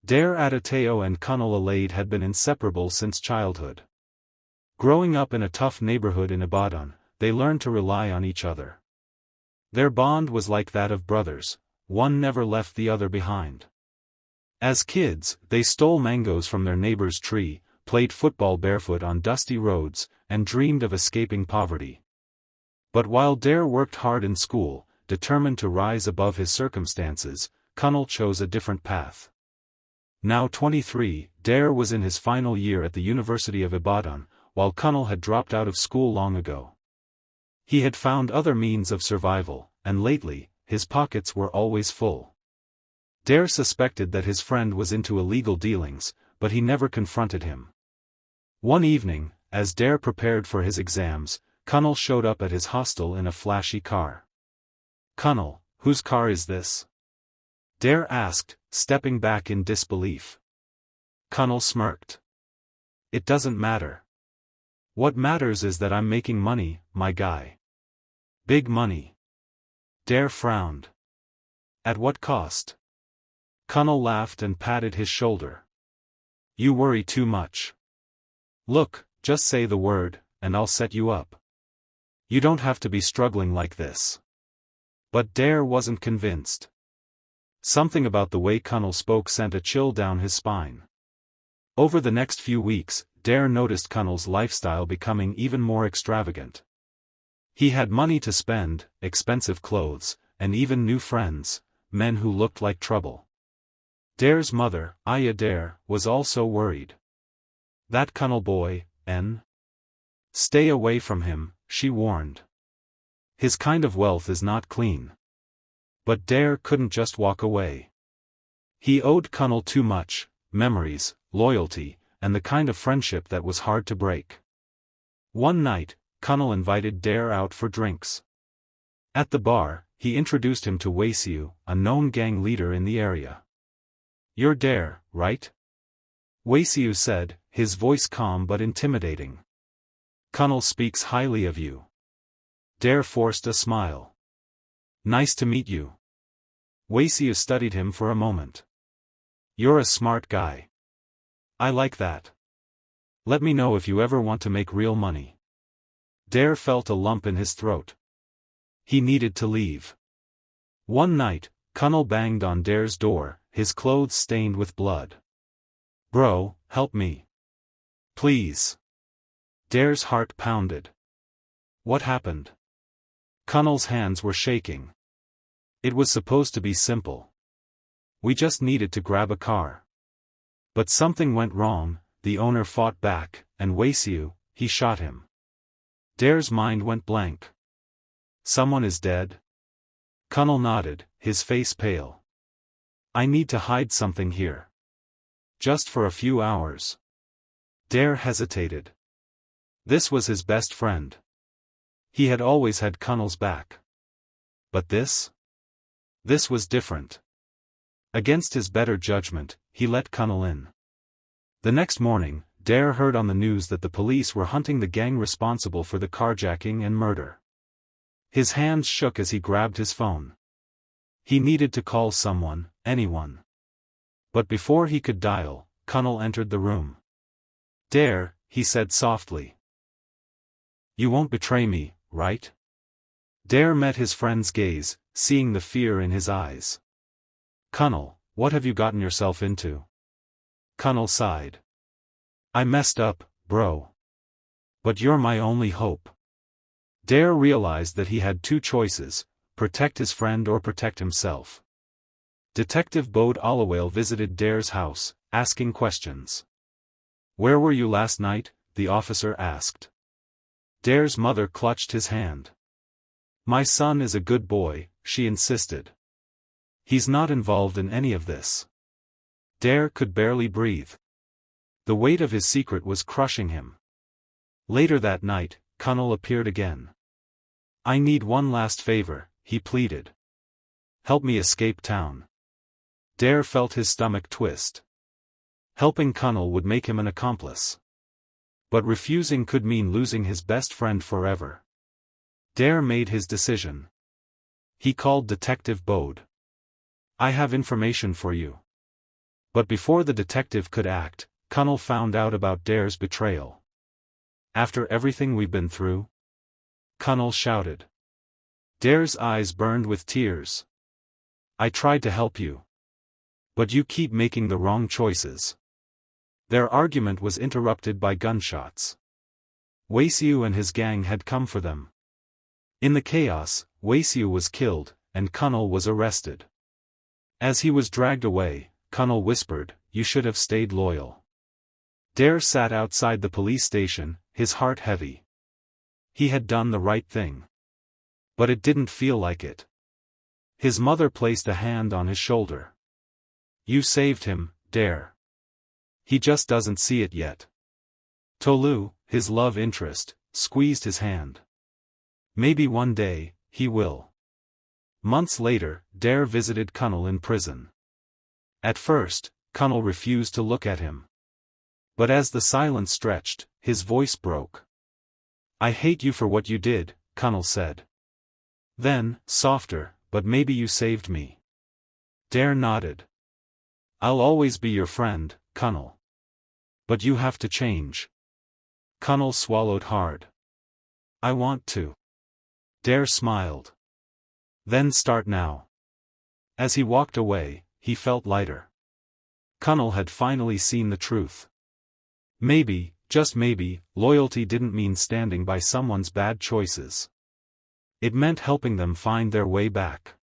Dare Adateo and Kunle Alade had been inseparable since childhood. Growing up in a tough neighborhood in Ibadan, they learned to rely on each other. Their bond was like that of brothers, one never left the other behind. As kids, they stole mangoes from their neighbor's tree, played football barefoot on dusty roads, and dreamed of escaping poverty. But while Dare worked hard in school, determined to rise above his circumstances, Kunle chose a different path. Now 23, Dare was in his final year at the University of Ibadan, while Kunle had dropped out of school long ago. He had found other means of survival, and lately, his pockets were always full. Dare suspected that his friend was into illegal dealings, but he never confronted him. One evening, as Dare prepared for his exams, Kunle showed up at his hostel in a flashy car. "Kunle, whose car is this?" Dare asked, stepping back in disbelief. Kunle smirked. "It doesn't matter. What matters is that I'm making money, my guy." "Big money." Dare frowned. "At what cost?" Kunle laughed and patted his shoulder. "You worry too much. Look, just say the word, and I'll set you up. You don't have to be struggling like this." But Dare wasn't convinced. Something about the way Kunle spoke sent a chill down his spine. Over the next few weeks, Dare noticed Kunle's lifestyle becoming even more extravagant. He had money to spend, expensive clothes, and even new friends, men who looked like trouble. Dare's mother, Aya Dare, was also worried. "That Kunle boy, N. Stay away from him," she warned. "His kind of wealth is not clean." But Dare couldn't just walk away. He owed Kunle too much: memories, loyalty, and the kind of friendship that was hard to break. One night, Kunle invited Dare out for drinks. At the bar, he introduced him to Waisiu, a known gang leader in the area. "You're Dare, right?" Waisiu said, his voice calm but intimidating. "Kunle speaks highly of you." Dare forced a smile. "Nice to meet you." Waisiu studied him for a moment. "You're a smart guy. I like that. Let me know if you ever want to make real money." Dare felt a lump in his throat. He needed to leave. One night, Kunle banged on Dare's door, his clothes stained with blood. "Bro, help me. Please." Dare's heart pounded. "What happened?" Kunle's hands were shaking. "It was supposed to be simple. We just needed to grab a car. But something went wrong, the owner fought back, and Waisiu, he shot him." Dare's mind went blank. "Someone is dead?" Kunle nodded, his face pale. "I need to hide something here. Just for a few hours." Dare hesitated. This was his best friend. He had always had Kunle's back. But this? This was different. Against his better judgment, he let Kunle in. The next morning, Dare heard on the news that the police were hunting the gang responsible for the carjacking and murder. His hands shook as he grabbed his phone. He needed to call someone, anyone. But before he could dial, Kunle entered the room. "Dare," he said softly. "You won't betray me, right?" Dare met his friend's gaze, seeing the fear in his eyes. "Kunle, what have you gotten yourself into?" Kunle sighed. "I messed up, bro. But you're my only hope." Dare realized that he had two choices: protect his friend or protect himself. Detective Bode Olawale visited Dare's house, asking questions. "Where were you last night?" the officer asked. Dare's mother clutched his hand. "My son is a good boy," she insisted. "He's not involved in any of this." Dare could barely breathe. The weight of his secret was crushing him. Later that night, Kunle appeared again. "I need one last favor," he pleaded. "Help me escape town." Dare felt his stomach twist. Helping Kunle would make him an accomplice. But refusing could mean losing his best friend forever. Dare made his decision. He called Detective Bode. "I have information for you." But before the detective could act, Kunle found out about Dare's betrayal. After everything we've been through? Kunle shouted. Dare's eyes burned with tears. I tried to help you. But you keep making the wrong choices. Their argument was interrupted by gunshots. Waisiu and his gang had come for them. In the chaos, Waisiu was killed, and Kunle was arrested. As he was dragged away, Kunle whispered, "You should have stayed loyal." Dare sat outside the police station, his heart heavy. He had done the right thing. But it didn't feel like it. His mother placed a hand on his shoulder. You saved him, Dare. He just doesn't see it yet. Tolu, his love interest, squeezed his hand. Maybe one day, he will. Months later, Dare visited Kunle in prison. At first, Kunle refused to look at him. But as the silence stretched, his voice broke. I hate you for what you did, Kunle said. Then, softer, but maybe you saved me. Dare nodded. I'll always be your friend, Kunle. But you have to change. Kunle swallowed hard. I want to. Dare smiled. Then start now. As he walked away, he felt lighter. Kunle had finally seen the truth. Maybe, just maybe, loyalty didn't mean standing by someone's bad choices. It meant helping them find their way back.